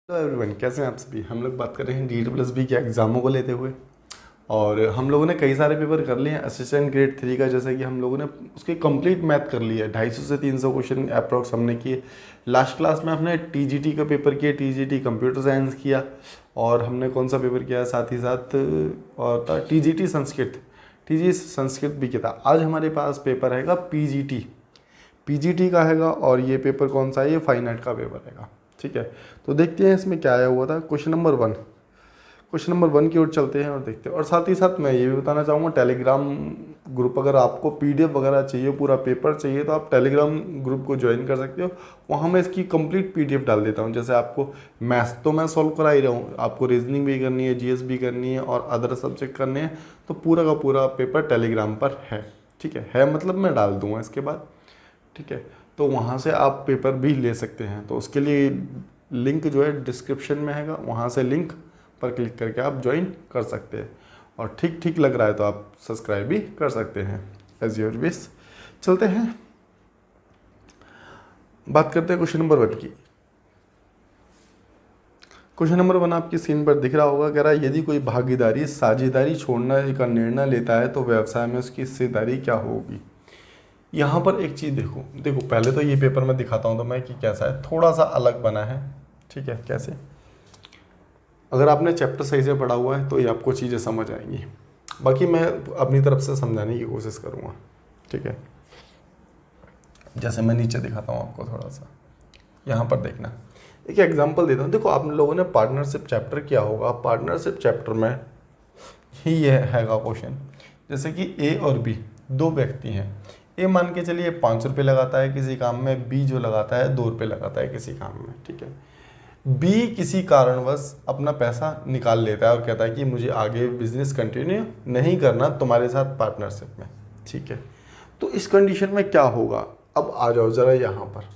Hello everyone, कैसे हैं आप सभी। हम लोग बात कर रहे हैं DEET+B के एग्ज़ामों को लेते हुए। और हम लोगों ने कई सारे पेपर कर लिए हैं असिस्टेंट ग्रेड 3 का। जैसे कि हम लोगों ने उसके कंप्लीट मैथ कर लिया है, 250 से 300 क्वेश्चन अप्रॉक्स हमने किए। लास्ट क्लास में हमने TGT का पेपर किया, TGT कंप्यूटर साइंस किया। और हमने कौन सा पेपर किया साथ ही साथ, और था TGT संस्कृत, TGT संस्कृत भी किया था। आज हमारे पास पेपर रहेगा PGT का हैगा। और ये पेपर कौन सा है, ये फाइन आर्ट का पेपर रहेगा। ठीक है, तो देखते हैं इसमें क्या आया हुआ था। क्वेश्चन नंबर वन की ओर चलते हैं और देखते हैं। और साथ ही साथ मैं ये भी बताना चाहूँगा, टेलीग्राम ग्रुप, अगर आपको PDF वगैरह चाहिए, पूरा पेपर चाहिए, तो आप टेलीग्राम ग्रुप को ज्वाइन कर सकते हो। वहाँ मैं इसकी कंप्लीट PDF डाल देता हूँ। जैसे आपको मैथ्स तो मैं सॉल्व करा ही रहा हूँ, आपको रीजनिंग भी करनी है, GS भी करनी है और अदर सब्जेक्ट करने हैं, तो पूरा का पूरा पेपर टेलीग्राम पर है। ठीक है मतलब मैं डाल दूँगा इसके बाद। ठीक है, तो वहाँ से आप पेपर भी ले सकते हैं। तो उसके लिए लिंक जो है डिस्क्रिप्शन में हैगा, वहाँ से लिंक पर क्लिक करके आप ज्वाइन कर सकते हैं। और ठीक ठीक लग रहा है तो आप सब्सक्राइब भी कर सकते हैं, एज योर विश। चलते हैं, बात करते हैं क्वेश्चन नंबर 1 की। क्वेश्चन नंबर 1 आपकी स्क्रीन पर दिख रहा होगा। कह रहा है, यदि कोई भागीदारी साझेदारी छोड़ने का निर्णय लेता है तो व्यवसाय में उसकी हिस्सेदारी क्या होगी। यहाँ पर एक चीज़ देखो पहले तो ये पेपर मैं दिखाता हूँ तो मैं कि कैसा है, थोड़ा सा अलग बना है। ठीक है, कैसे, अगर आपने चैप्टर सही से पढ़ा हुआ है तो ये आपको चीज़ें समझ आएंगी। बाकी मैं अपनी तरफ से समझाने की कोशिश करूँगा। ठीक है, जैसे मैं नीचे दिखाता हूँ आपको थोड़ा सा, यहाँ पर देखना। एक एग्जांपल देता हूँ। देखो आप लोगों ने पार्टनरशिप चैप्टर किया होगा। पार्टनरशिप चैप्टर में ही ये हैगा क्वेश्चन। जैसे कि A और B दो व्यक्ति हैं। A मान के चलिए 5 रुपये लगाता है किसी काम में, B जो लगाता है 2 रुपये लगाता है किसी काम में। ठीक है, B किसी कारणवश अपना पैसा निकाल लेता है और कहता है कि मुझे आगे बिजनेस कंटिन्यू नहीं करना तुम्हारे साथ पार्टनरशिप में। ठीक है, तो इस कंडीशन में क्या होगा। अब आ जाओ ज़रा यहाँ पर,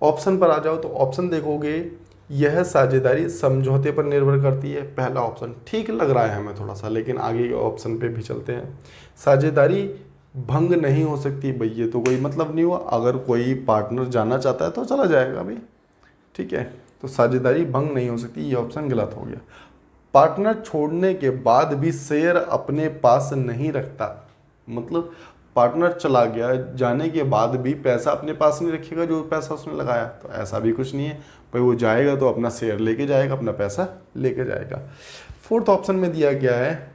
ऑप्शन पर आ जाओ। तो ऑप्शन देखोगे, यह साझेदारी समझौते पर निर्भर करती है। पहला ऑप्शन ठीक लग रहा है हमें थोड़ा सा, लेकिन आगे के ऑप्शन पे भी चलते हैं। साझेदारी भंग नहीं हो सकती। भाई ये तो कोई मतलब नहीं हुआ, अगर कोई पार्टनर जाना चाहता है तो चला जाएगा भाई। ठीक है, तो साझेदारी भंग नहीं हो सकती, ये ऑप्शन गलत हो गया। पार्टनर छोड़ने के बाद भी शेयर अपने पास नहीं रखता। मतलब पार्टनर चला गया, जाने के बाद भी पैसा अपने पास नहीं रखेगा जो पैसा उसने लगाया, तो ऐसा भी कुछ नहीं है भाई। वो जाएगा तो अपना शेयर लेके जाएगा, अपना पैसा लेके जाएगा। फोर्थ ऑप्शन में दिया गया है,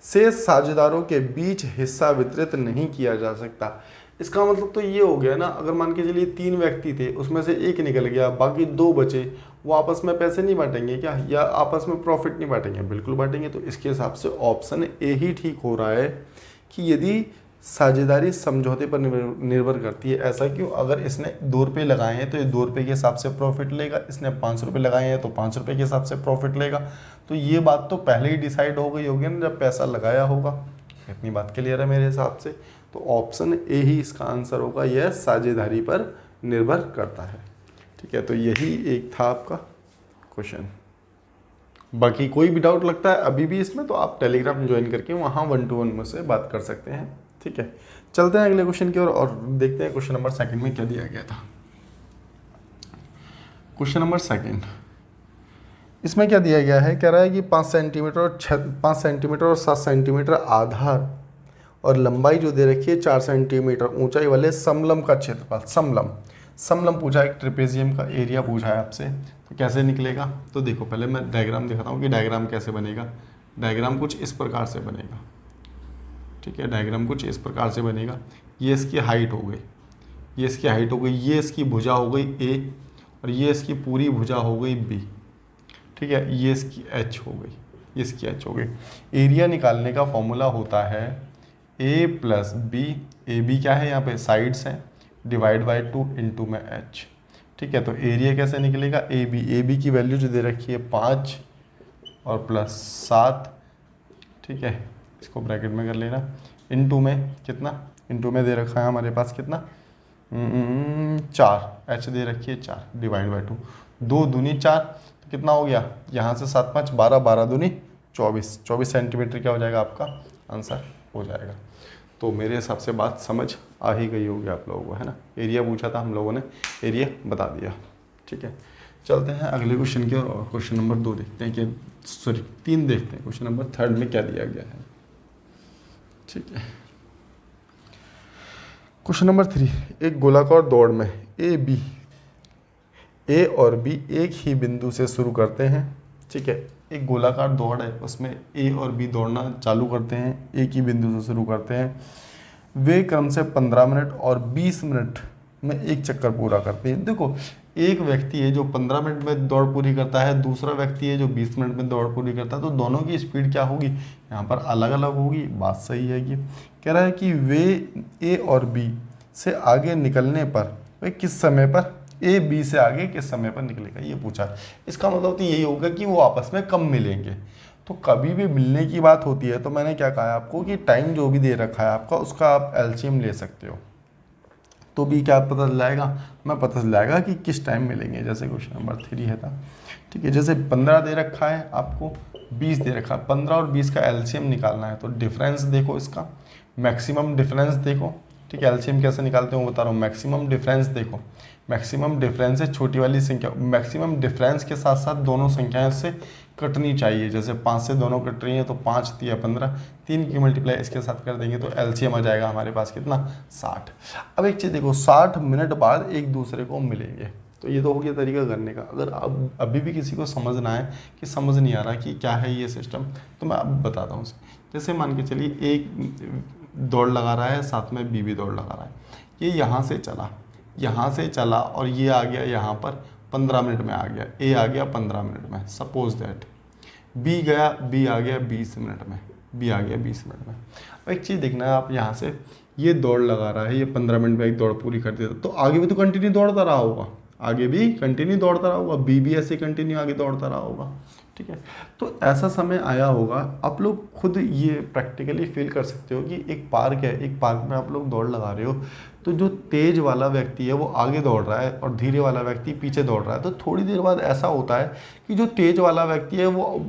शेष साझेदारों के बीच हिस्सा वितरित नहीं किया जा सकता। इसका मतलब तो ये हो गया ना, अगर मान के चलिए 3 व्यक्ति थे, उसमें से एक निकल गया, बाकी 2 बचे, वो आपस में पैसे नहीं बांटेंगे क्या, या आपस में प्रॉफिट नहीं बांटेंगे। बिल्कुल बांटेंगे। तो इसके हिसाब से ऑप्शन ए ही ठीक हो रहा है कि यदि साझेदारी समझौते पर निर्भर करती है। ऐसा क्यों, अगर इसने 2 रुपये लगाए हैं तो ये 2 रुपये के हिसाब से प्रॉफिट लेगा, इसने 5 रुपये लगाए हैं तो 5 रुपये के हिसाब से प्रॉफिट लेगा। तो ये बात तो पहले ही डिसाइड हो गई होगी ना जब पैसा लगाया होगा। इतनी बात क्लियर है मेरे हिसाब से। तो ऑप्शन ए ही इसका आंसर होगा, यह साझेदारी पर निर्भर करता है। ठीक है, तो यही एक था आपका क्वेश्चन। बाकी कोई भी डाउट लगता है अभी भी इसमें, तो आप टेलीग्राम ज्वाइन करके वहाँ 1-to-1 मुझसे बात कर सकते हैं। ठीक है, चलते हैं अगले क्वेश्चन की ओर और देखते हैं क्वेश्चन नंबर 2 में क्या दिया गया था। क्वेश्चन नंबर 2 इसमें क्या दिया गया है। कह रहा है कि 5 सेंटीमीटर और 7 सेंटीमीटर आधार और लंबाई जो दे रखी है 4 सेंटीमीटर ऊंचाई वाले समलंब का क्षेत्रफल, समलंब पूछा है, एक ट्रेपेजियम का एरिया पूछा है आपसे, तो कैसे निकलेगा। तो देखो पहले मैं डायग्राम दिखाता हूँ कि डायग्राम कैसे बनेगा। डायग्राम कुछ इस प्रकार से बनेगा। ठीक है, डायग्राम कुछ इस प्रकार से बनेगा। ये इसकी हाइट हो गई, ये इसकी हाइट हो गई, ये इसकी भुजा हो गई A, और ये इसकी पूरी भुजा हो गई B। ठीक है, ये इसकी H हो गई, ये इसकी H हो गई। एरिया निकालने का फॉर्मूला होता है A + B। ए बी क्या है यहाँ पे, साइड्स हैं, डिवाइड बाई 2 इंटू में H। ठीक है, तो एरिया कैसे निकलेगा, ए बी की वैल्यू जो दे रखी है 5 और +7। ठीक है, इसको ब्रैकेट में कर लेना, इंटू में कितना, इंटू में दे रखा है हमारे पास कितना 4, H दे रखी है 4, डिवाइड बाई 2, 2 दूनी 4, तो कितना हो गया, यहाँ से 7 5 12, 12 दूनी 24, 24 सेंटीमीटर क्या हो जाएगा आपका आंसर हो जाएगा। तो मेरे हिसाब से बात समझ आ ही गई होगी आप लोगों को, है ना। एरिया पूछा था हम लोगों ने, एरिया बता दिया। ठीक है, चलते हैं अगले क्वेश्चन की और क्वेश्चन नंबर 2 देखते हैं कि सॉरी 3 देखते हैं क्वेश्चन नंबर 3 में क्या दिया गया है। ठीक है, क्वेश्चन नंबर 3, एक गोलाकार दौड़ में ए और बी एक ही बिंदु से शुरू करते हैं। ठीक है, एक गोलाकार दौड़ है, उसमें ए और बी दौड़ना चालू करते हैं, एक ही बिंदु से शुरू करते हैं। वे क्रम से 15 मिनट और 20 मिनट में एक चक्कर पूरा करते हैं। देखो, एक व्यक्ति है जो 15 मिनट में दौड़ पूरी करता है, दूसरा व्यक्ति है जो 20 मिनट में दौड़ पूरी करता है, तो दोनों की स्पीड क्या होगी, यहाँ पर अलग अलग होगी। बात सही है। कि कह रहा है कि वे ए और बी से आगे निकलने पर वे किस समय पर ए बी से आगे किस समय पर निकलेगा, ये पूछा। इसका मतलब तो यही होगा कि वो आपस में कब मिलेंगे। तो कभी भी मिलने की बात होती है तो मैंने क्या कहा आपको कि टाइम जो भी दे रखा है आपका, उसका आप एलसीएम ले सकते हो। तो भी क्या पता चल जाएगा, मैं पता चल जाएगा कि किस टाइम मिलेंगे। जैसे क्वेश्चन नंबर 3 है था। ठीक है, जैसे 15 दे रखा है आपको, 20 दे रखा है, 15 और 20 का एलसीएम निकालना है। तो डिफरेंस देखो, इसका मैक्सिमम डिफरेंस देखो। ठीक है, एलसीएम कैसे निकालते हैं वो बता रहा हूँ। मैक्सिमम डिफरेंस देखो, मैक्सिमम डिफरेंस है छोटी वाली संख्या, मैक्सिमम डिफरेंस के साथ साथ दोनों संख्याएं से कटनी चाहिए। जैसे 5 से दोनों कट रही हैं तो 5 3 15, 3 की मल्टीप्लाई इसके साथ कर देंगे तो एलसीएम आ जाएगा हमारे पास कितना, 60। अब एक चीज़ देखो, 60 मिनट बाद एक दूसरे को मिलेंगे। तो ये तो हो गया तरीका करने का। अगर अब अभी भी किसी को समझना है कि समझ नहीं आ रहा कि क्या है ये सिस्टम, तो मैं अब बताता हूँ। जैसे मान के चलिए एक दौड़ लगा रहा है, साथ में बी भी दौड़ लगा रहा है। ये यहाँ से चला और ये आ गया यहाँ पर 15 मिनट में आ गया, ए आ गया 15 मिनट में। सपोज दैट बी आ गया 20 मिनट में, बी आ गया 20 मिनट में। अब एक चीज़ देखना है आप, यहाँ से ये दौड़ लगा रहा है, ये 15 मिनट में एक दौड़ पूरी कर देता, तो आगे भी तो कंटिन्यू दौड़ता रहा होगा, आगे भी कंटिन्यू दौड़ता रहा होगा, बी भी ऐसे कंटिन्यू आगे दौड़ता रहा होगा। ठीक है, तो ऐसा समय आया होगा, आप लोग खुद ये प्रैक्टिकली फील कर सकते हो कि एक पार्क है, एक पार्क में आप लोग दौड़ लगा रहे हो, तो जो तेज वाला व्यक्ति है वो आगे दौड़ रहा है और धीरे वाला व्यक्ति पीछे दौड़ रहा है। तो थोड़ी देर बाद ऐसा होता है कि जो तेज वाला व्यक्ति है वो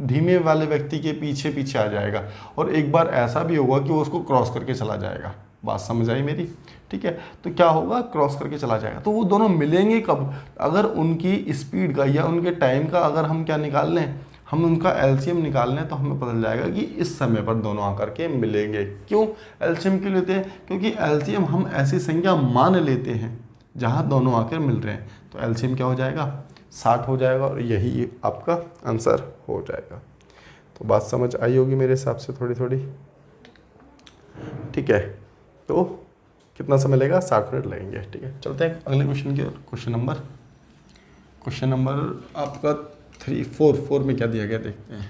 धीमे वाले व्यक्ति के पीछे पीछे आ जाएगा, और एक बार ऐसा भी होगा कि वो उसको क्रॉस करके चला जाएगा। बात समझ आई मेरी? ठीक है, तो क्या होगा, क्रॉस करके चला जाएगा। तो वो दोनों मिलेंगे कब, अगर उनकी स्पीड का या उनके टाइम का अगर हम क्या निकाल लें, हम उनका एलसीएम निकाल लें, तो हमें पता चल जाएगा कि इस समय पर दोनों आकर के मिलेंगे। क्यों एलसीएम क्यों लेते हैं? क्योंकि एलसीएम हम ऐसी संख्या मान लेते हैं जहाँ दोनों आकर मिल रहे हैं। तो एलसीएम क्या हो जाएगा, 60 हो जाएगा, और यही आपका आंसर हो जाएगा। तो बात समझ आई होगी मेरे हिसाब से थोड़ी थोड़ी। ठीक है, तो कितना समय लगेगा, 60 मिनट लगेंगे। ठीक है, चलते हैं अगले क्वेश्चन की ओर। क्वेश्चन नंबर आपका 4 में क्या दिया गया देखते हैं।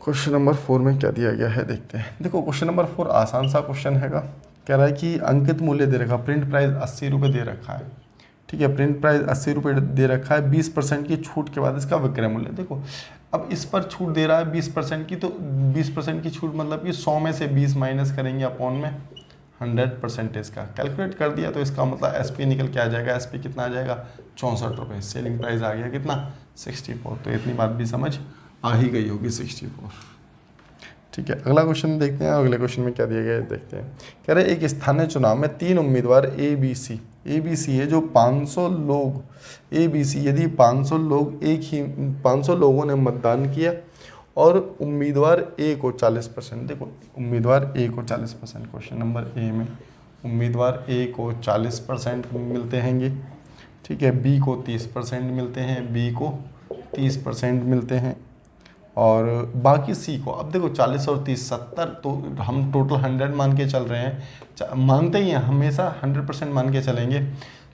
क्वेश्चन नंबर 4 में क्या दिया गया है देखते हैं। देखो, क्वेश्चन नंबर 4 आसान सा क्वेश्चन हैगा। कह रहा है कि अंकित मूल्य दे रखा, प्रिंट प्राइस 80 रुपये दे रखा है। ठीक है, प्रिंट प्राइस 80 रुपये दे रखा है, 20% की छूट के बाद इसका विक्रय मूल्य। देखो, अब इस पर छूट दे रहा है 20% की, तो 20% की छूट मतलब कि 100 में से 20 माइनस करेंगे अपॉन में 100% का कैलकुलेट कर दिया, तो इसका मतलब एसपी निकल के आ जाएगा। एसपी कितना आ जाएगा, 64 रुपये। सेलिंग प्राइस आ गया कितना, 64। तो इतनी बात भी समझ आ ही गई होगी, 64। ठीक है, अगला क्वेश्चन देखते हैं। अगले क्वेश्चन में क्या दिया गया है देखते हैं। कह रहे एक स्थानीय चुनाव में 3 उम्मीदवार ए बी सी है, जो 500 लोग यदि 500 लोगों ने मतदान किया और उम्मीदवार ए को 40%, देखो उम्मीदवार ए को 40%, क्वेश्चन नंबर ए में उम्मीदवार ए को 40% मिलते हैंगे। ठीक है, बी को 30% मिलते हैं, बी को 30% मिलते हैं, और बाकी सी को, अब देखो 40 और 30 70, तो हम टोटल 100 मान के चल रहे हैं, मानते ही हैं हमेशा 100% मान के चलेंगे।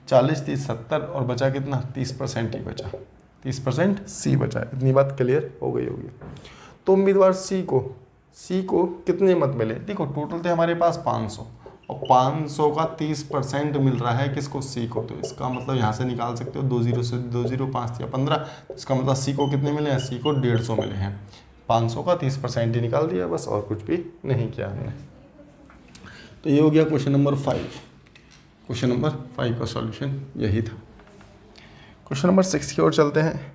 40 30 70 और बचा कितना, 30% ही बचा, 30% सी बचा। इतनी बात क्लियर हो गई होगी। तो उम्मीदवार सी को कितने मत मिले, देखो टोटल थे हमारे पास 500, और 500 का 30% मिल रहा है किसको, सी को। तो इसका मतलब यहाँ से निकाल सकते हो 20 से 20 5 या 15, तो इसका मतलब सी को कितने मिले हैं, सी को 150 मिले हैं। 500 का 30% ही निकाल दिया बस, और कुछ भी नहीं किया हमने। तो ये हो गया क्वेश्चन नंबर 5। क्वेश्चन नंबर 5 का सॉल्यूशन यही था। क्वेश्चन नंबर 6 की ओर चलते हैं।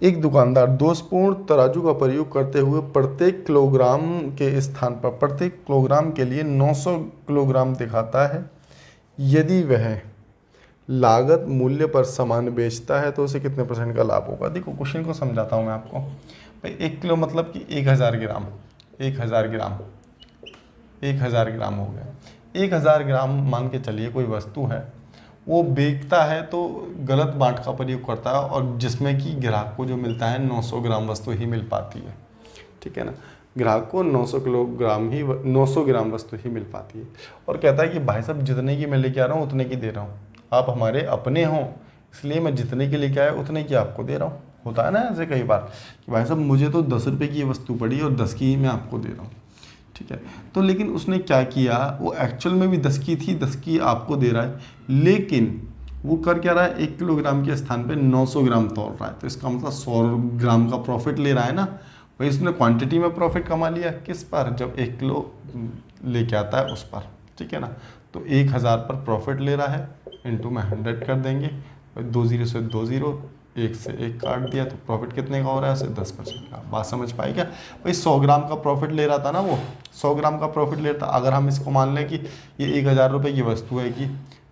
एक दुकानदार दोषपूर्ण तराजू का प्रयोग करते हुए प्रत्येक किलोग्राम के स्थान पर प्रत्येक किलोग्राम के लिए 900 किलोग्राम दिखाता है। यदि वह लागत मूल्य पर सामान बेचता है तो उसे कितने % का लाभ होगा। देखो क्वेश्चन को समझाता हूँ मैं आपको। भाई 1 किलो मतलब कि 1000 ग्राम, 1000 ग्राम, 1000 ग्राम हो गया। 1000 ग्राम मान के चलिए कोई वस्तु है, वो बेचता है तो गलत बाट का प्रयोग करता है, और जिसमें कि ग्राहक को जो मिलता है 900 ग्राम वस्तु ही मिल पाती है, ठीक है ना। ग्राहक को 900 ग्राम वस्तु ही मिल पाती है, और कहता है कि भाई साहब जितने की मैं लेके आ रहा हूँ उतने की दे रहा हूँ, आप हमारे अपने हों इसलिए मैं जितने की लेके आया उतने की आपको दे रहा हूँ। होता है ना ऐसे कई बार कि भाई साहब मुझे तो 10 रुपये की ये वस्तु पड़ी और 10 की ही मैं आपको दे रहा हूँ, ठीक है। तो लेकिन उसने क्या किया, वो एक्चुअल में भी 10 की थी, 10 की आपको दे रहा है, लेकिन वो कर क्या रहा है, 1 किलोग्राम के स्थान पे 900 ग्राम तोल रहा है। तो इसका मतलब 100 ग्राम का प्रॉफिट ले रहा है ना। भाई इसने क्वांटिटी में प्रॉफिट कमा लिया, किस पर, जब 1 किलो लेके आता है उस पर, ठीक है ना। तो 1000 पर प्रॉफिट ले रहा है, इंटू में 100 कर देंगे, 2 0 से 2 0, 1 से 1 काट दिया, तो प्रॉफिट कितने का हो रहा है, उसे 10% का। बात समझ पाई क्या। भाई 100 ग्राम का प्रॉफिट ले रहा था ना, वो 100 ग्राम का प्रॉफिट ले रहा था। अगर हम इसको मान लें कि ये 1000 रुपये की वस्तु है कि,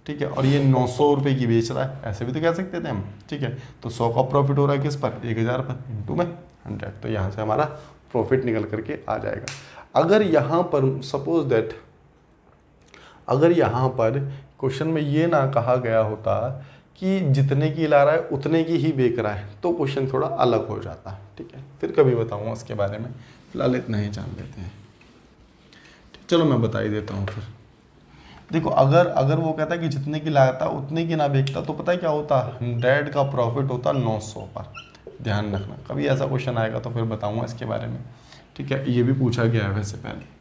ठीक है, और ये 900 रुपये की बेच रहा है, ऐसे भी तो कह सकते थे हम, ठीक है। तो 100 का प्रॉफिट हो रहा है किस पर, 1000 पर, इंटू में 100, तो यहाँ से हमारा प्रॉफिट निकल करके आ जाएगा। अगर यहाँ पर सपोज दैट, अगर यहाँ पर क्वेश्चन में ये ना कहा गया होता कि जितने की ला रहा है उतने की ही बेच रहा है, तो क्वेश्चन थोड़ा अलग हो जाता है, ठीक है। फिर कभी बताऊँगा उसके बारे में, फिलहाल इतना ही जान लेते हैं। चलो मैं बता ही देता हूँ फिर। देखो अगर वो कहता है कि जितने की लाया था उतने की ना बेचता, तो पता है क्या होता, 100 का प्रॉफिट होता 900 पर। ध्यान रखना, कभी ऐसा क्वेश्चन आएगा तो फिर बताऊंगा इसके बारे में, ठीक है। ये भी पूछा गया है वैसे पहले।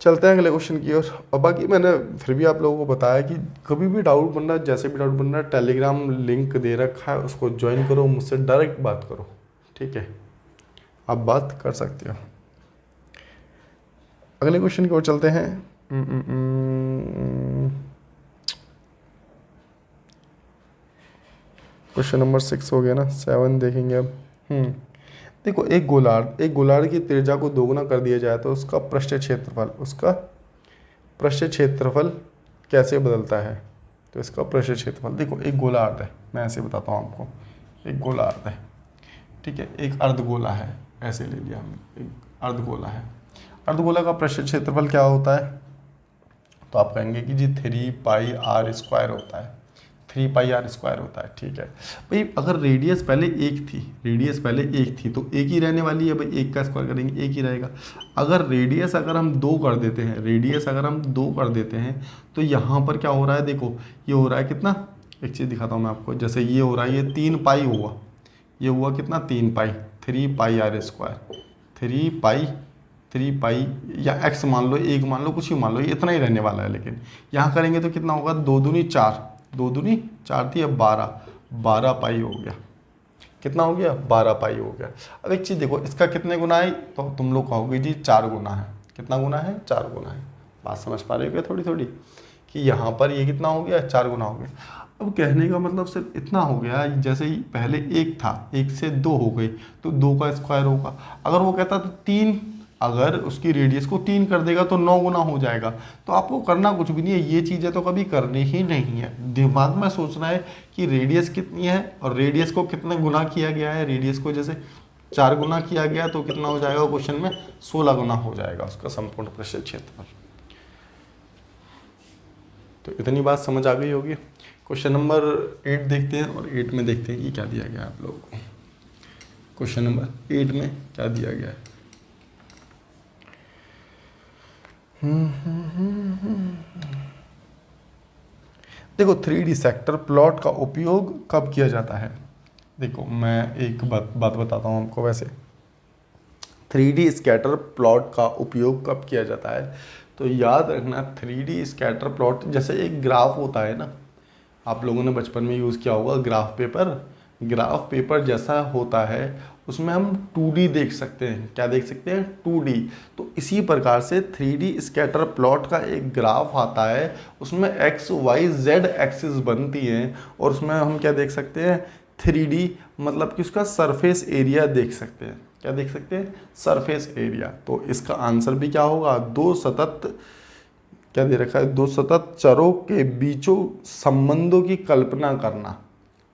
चलते हैं अगले क्वेश्चन की ओर। और बाकी मैंने फिर भी आप लोगों को बताया कि कभी भी डाउट बन रहा है, जैसे भी डाउट बन रहा है, टेलीग्राम लिंक दे रखा है, उसको ज्वाइन करो, मुझसे डायरेक्ट बात करो, ठीक है, आप बात कर सकते हो। अगले क्वेश्चन की ओर चलते हैं। क्वेश्चन नंबर 6 हो गया ना, 7 देखेंगे अब। देखो एक गोलार्ध की त्रिज्या को दोगुना कर दिया जाए तो उसका पृष्ठ क्षेत्रफल कैसे बदलता है। तो इसका पृष्ठ क्षेत्रफल, देखो एक गोलार्ध है, मैं ऐसे बताता हूँ आपको, एक गोलार्ध है, ठीक है, एक अर्धगोला है, ऐसे ले लिया हमने, एक अर्धगोला है। अर्धगोला का पृष्ठ क्षेत्रफल क्या होता है, तो आप कहेंगे कि जी 3πr² होता है, 3πr² होता है, ठीक है। भाई अगर रेडियस पहले एक थी तो एक ही रहने वाली है, भाई एक का स्क्वायर करेंगे एक ही रहेगा। अगर रेडियस अगर हम 2 कर देते हैं, तो यहाँ पर क्या हो रहा है, देखो ये हो रहा है कितना, एक चीज़ दिखाता हूँ मैं आपको, जैसे ये हो रहा है, ये 3π हुआ, ये हुआ कितना 3π, 3πr², 3π या x मान लो, 1 मान लो, कुछ भी मान लो, ये इतना ही रहने वाला है। लेकिन यहाँ करेंगे तो कितना होगा, 2 दूनी 4, 2 दूनी 4 थी, अब 12π हो गया। कितना हो गया, 12π हो गया। अब एक चीज़ देखो, इसका कितने गुना है, तो तुम लोग कहोगे जी 4 गुना है। कितना गुना है, 4 गुना है। बात समझ पा रहे हो क्या थोड़ी थोड़ी, कि यहाँ पर ये कितना हो गया, 4 गुना हो गया। अब कहने का मतलब सिर्फ इतना हो गया, जैसे ही पहले 1 था, 1 से 2 हो गई, तो 2 का स्क्वायर होगा। अगर वो कहता तो 3, अगर उसकी रेडियस को 3 कर देगा तो 9 गुना हो जाएगा। तो आपको करना कुछ भी नहीं है, ये चीज़ें तो कभी करनी ही नहीं है। दिमाग में सोचना है कि रेडियस कितनी है और रेडियस को कितने गुना किया गया है। रेडियस को जैसे 4 गुना किया गया तो कितना हो जाएगा, क्वेश्चन में 16 गुना हो जाएगा उसका संपूर्ण पृष्ठ क्षेत्रफल। तो इतनी बात समझ आ गई होगी। क्वेश्चन नंबर 8 देखते हैं, और 8 में देखते हैं कि क्या दिया गया है आप लोगों को। क्वेश्चन नंबर 8 में क्या दिया गया है, देखो 3D सेक्टर प्लॉट का उपयोग कब किया जाता है। देखो मैं एक बात बताता हूँ आपको। वैसे 3D स्कैटर प्लॉट का उपयोग कब किया जाता है, तो याद रखना 3D स्कैटर प्लॉट जैसे एक ग्राफ होता है ना, आप लोगों ने बचपन में यूज़ किया होगा ग्राफ पेपर जैसा होता है, उसमें हम 2D देख सकते हैं। क्या देख सकते हैं, 2D। तो इसी प्रकार से 3D स्कैटर प्लॉट का एक ग्राफ आता है, उसमें x y z एक्सिस बनती हैं, और उसमें हम क्या देख सकते हैं, 3D मतलब कि उसका सरफेस एरिया देख सकते हैं। क्या देख सकते हैं, सरफेस एरिया। तो इसका आंसर भी क्या होगा, 2 सतत क्या दे रखा है, दो सतत चरों के बीचों संबंधों की कल्पना करना।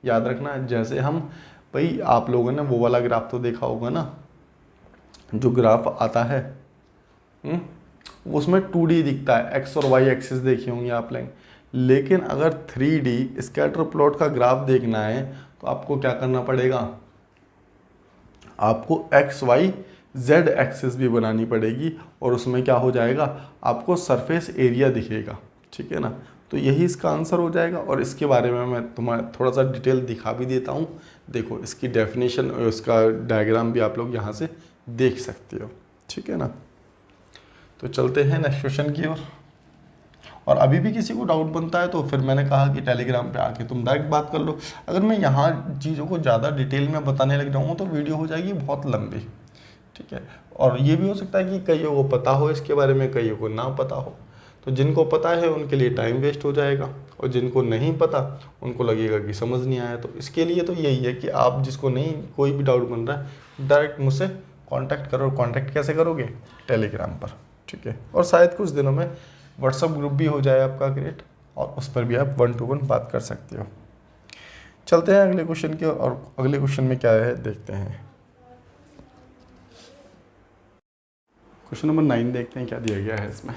याद रखना, जैसे हम भाई आप लोगों ने वो वाला ग्राफ तो देखा होगा ना, जो ग्राफ आता है उसमें 2D दिखता है, एक्स और वाई एक्सिस देखी होंगी आप लोग। लेकिन अगर 3D स्कैटर प्लॉट का ग्राफ देखना है तो आपको क्या करना पड़ेगा, आपको एक्स वाई जेड एक्सिस भी बनानी पड़ेगी, और उसमें क्या हो जाएगा, आपको सरफेस एरिया दिखेगा। ठीक है ना, तो यही इसका आंसर हो जाएगा। और इसके बारे में मैं तुम्हें थोड़ा सा डिटेल दिखा भी देता हूँ। देखो इसकी डेफिनेशन और इसका डायग्राम भी आप लोग यहाँ से देख सकते हो। ठीक है ना, तो चलते हैं नेक्स्ट क्वेश्चन की ओर। और अभी भी किसी को डाउट बनता है तो फिर मैंने कहा कि टेलीग्राम पे आके तुम डायरेक्ट बात कर लो। अगर मैं यहाँ चीज़ों को ज़्यादा डिटेल में बताने लग जाऊँगा तो वीडियो हो जाएगी बहुत लंबी। ठीक है, और ये भी हो सकता है कि कईयों को पता हो इसके बारे में, कईयों को ना पता हो। तो जिनको पता है उनके लिए टाइम वेस्ट हो जाएगा, और जिनको नहीं पता उनको लगेगा कि समझ नहीं आया। तो इसके लिए तो यही है कि आप जिसको नहीं कोई भी डाउट बन रहा है डायरेक्ट मुझसे कांटेक्ट करो। कांटेक्ट कैसे करोगे, टेलीग्राम पर। ठीक है, और शायद कुछ दिनों में व्हाट्सअप ग्रुप भी हो जाए आपका क्रिएट, और उस पर भी आप 1 to 1 बात कर सकते हो। चलते हैं अगले क्वेश्चन की ओर, और अगले क्वेश्चन में क्या है देखते हैं। क्वेश्चन नंबर 9 देखते हैं क्या दिया गया है इसमें।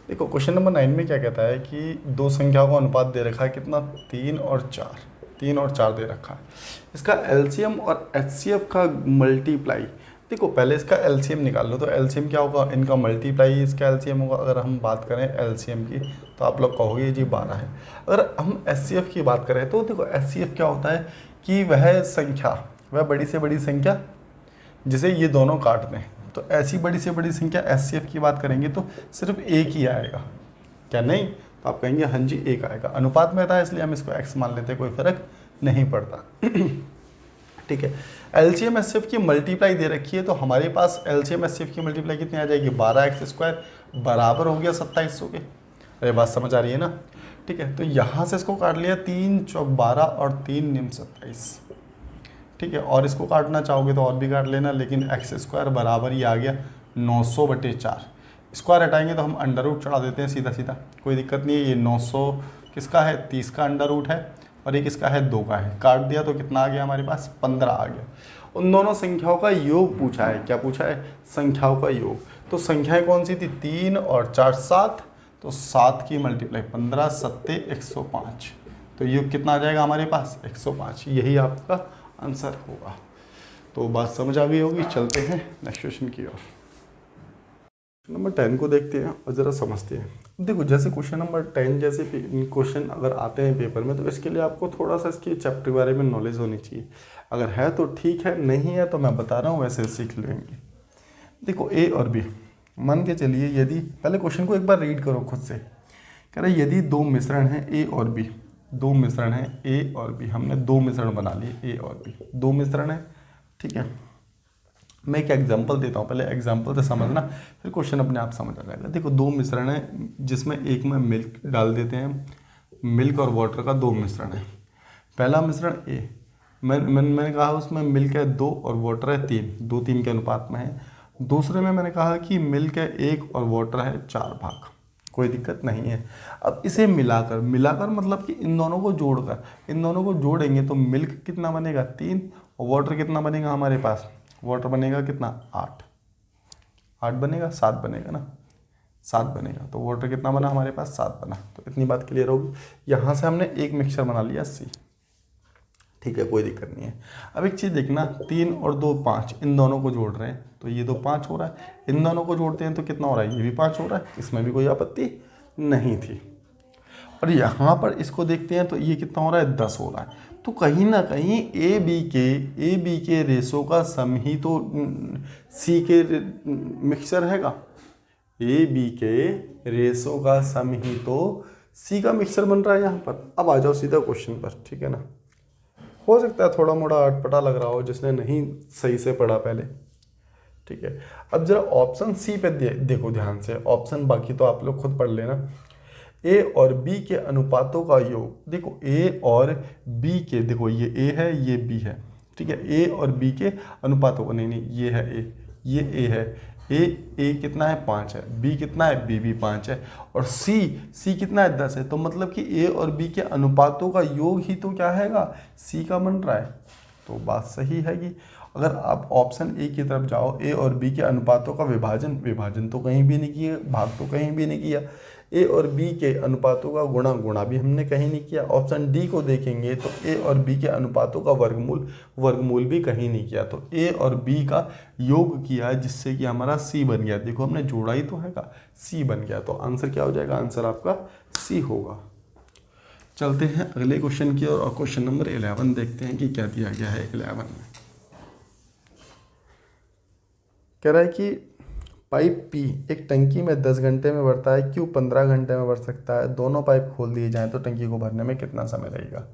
देखो क्वेश्चन नंबर 9 में क्या कहता है कि दो संख्याओं का अनुपात दे रखा है कितना, 3 और 4, 3 और 4 दे रखा है। इसका एलसीएम और एचसीएफ का मल्टीप्लाई। देखो पहले इसका एलसीएम निकाल लो, तो एलसीएम क्या होगा, इनका मल्टीप्लाई इसका एलसीएम होगा। अगर हम बात करें एलसीएम की तो आप लोग कहोगे जी 12 है। अगर हम एचसीएफ की बात करें तो देखो एचसीएफ क्या होता है कि वह संख्या, वह बड़ी से बड़ी संख्या जिसे ये दोनों काट दें। तो ऐसी बड़ी से बड़ी संख्या एचसीएफ की बात करेंगे तो सिर्फ एक ही आएगा, क्या नहीं, तो आप कहेंगे हाँ जी एक आएगा। अनुपात में था इसलिए हम इसको एक्स मान लेते हैं, कोई फर्क नहीं पड़ता। ठीक है, एलसीएम एचसीएफ की मल्टीप्लाई दे रखी है, तो हमारे पास एलसीएम एचसीएफ की मल्टीप्लाई कितनी आ जाएगी, 12x² बराबर हो गया 2700 के। अरे बात समझ आ रही है ना। ठीक है, तो यहाँ से इसको काट लिया, 3 चौक 12 और 3 निम 27। ठीक है, और इसको काटना चाहोगे तो और भी काट लेना, लेकिन x² बराबर ही आ गया 900/4। स्क्वायर हटाएंगे तो हम अंडर रूट चढ़ा देते हैं सीधा सीधा, कोई दिक्कत नहीं है। ये 900 किसका है, 30 का अंडर रूट है, और ये किसका है, 2 का है। काट दिया तो कितना आ गया हमारे पास, 15 आ गया। उन दोनों संख्याओं का योग पूछा है, क्या पूछा है, संख्याओं का योग। तो संख्याएं कौन सी थी, 3 और 4 7, तो 7 की मल्टीप्लाई 15 7 105, तो योग कितना आ जाएगा हमारे पास, 105। यही आपका आंसर होगा। तो बात समझ आ गई होगी। चलते हैं नेक्स्ट क्वेश्चन की ओर। नंबर 10 को देखते हैं और ज़रा समझते हैं। देखो जैसे क्वेश्चन नंबर 10 जैसे क्वेश्चन अगर आते हैं पेपर में, तो इसके लिए आपको थोड़ा सा इसके चैप्टर के बारे में नॉलेज होनी चाहिए। अगर है तो ठीक है, नहीं है तो मैं बता रहा हूँ वैसे सीख लेंगे। देखो ए और बी, मान के चलिए यदि, पहले क्वेश्चन को एक बार रीड करो खुद से। कह रहे यदि दो मिश्रण हैं ए और बी, दो मिश्रण हैं ए और बी, हमने दो मिश्रण बना लिए ए और बी, दो मिश्रण है। ठीक है, मैं एक एग्जांपल देता हूँ, पहले एग्जांपल से समझना, फिर क्वेश्चन अपने आप समझ आ जाएगा। देखो दो मिश्रण है जिसमें एक में मिल्क डाल देते हैं, मिल्क और वाटर का दो मिश्रण है। पहला मिश्रण ए, मैंने कहा उसमें मिल्क है 2 और वाटर है 3, 2-3 के अनुपात में है। दूसरे में मैंने कहा कि मिल्क है 1 और वाटर है 4 भाग, कोई दिक्कत नहीं है। अब इसे मिलाकर, मिलाकर मतलब कि इन दोनों को जोड़कर, इन दोनों को जोड़ेंगे तो मिल्क कितना बनेगा 3, और वाटर कितना बनेगा हमारे पास, वाटर बनेगा कितना 8, 8 बनेगा, 7 बनेगा ना, 7 बनेगा। तो वाटर कितना बना हमारे पास, 7 बना। तो इतनी बात क्लियर होगी। यहाँ से हमने एक मिक्सचर बना लिया सी। ठीक है, कोई दिक्कत नहीं है। अब एक चीज़ देखना, 3 और 2 5, इन दोनों को जोड़ रहे हैं तो ये तो 5 हो रहा है। इन दोनों को जोड़ते हैं तो कितना हो रहा है, ये भी 5 हो रहा है। इसमें भी कोई आपत्ति नहीं थी। और यहाँ पर इसको देखते हैं तो ये कितना हो रहा है, 10 हो रहा है। तो कहीं ना कहीं ए बी के रेशो का सम ही तो सी के मिक्सचर हैगा। ए बी के रेशो का सम ही तो सी का मिक्सचर बन रहा है यहाँ पर। अब आ जाओ सीधा क्वेश्चन पर, ठीक है ना। हो सकता है थोड़ा मोड़ा अटपटा लग रहा हो जिसने नहीं सही से पढ़ा पहले। ठीक है, अब जरा ऑप्शन सी पे देखो ध्यान से। ऑप्शन बाकी तो आप लोग खुद पढ़ लेना। ए और बी के अनुपातों का योग। देखो ए और बी के, देखो ये ए है ये बी है, ठीक है। ए और बी के अनुपातों का, नहीं ये है ए, ये ए है, ए कितना है 5 है, बी कितना है बी भी 5 है, और सी कितना है 10 है। तो मतलब कि ए और बी के अनुपातों का योग ही तो क्या हैगा, सी का बन रहा है। तो बात सही है कि अगर आप ऑप्शन ए की तरफ जाओ, ए और बी के अनुपातों का विभाजन तो कहीं भी नहीं किया, भाग तो कहीं भी नहीं किया। ए और बी के अनुपातों का गुणा भी हमने कहीं नहीं किया। ऑप्शन डी को देखेंगे तो ए और बी के अनुपातों का वर्गमूल भी कहीं नहीं किया। तो ए और बी का योग किया जिससे कि हमारा सी बन गया। देखो हमने जोड़ा ही तो है का, सी बन गया। तो आंसर क्या हो जाएगा, आंसर आपका सी होगा। चलते हैं अगले क्वेश्चन की और क्वेश्चन नंबर 11 देखते हैं कि क्या दिया गया है 11 में। कह रहा है कि पाइप पी एक टंकी में 10 घंटे में भरता है, क्यू 15 घंटे में भर सकता है। दोनों पाइप खोल दिए जाएं तो टंकी को भरने में कितना समय लगेगा।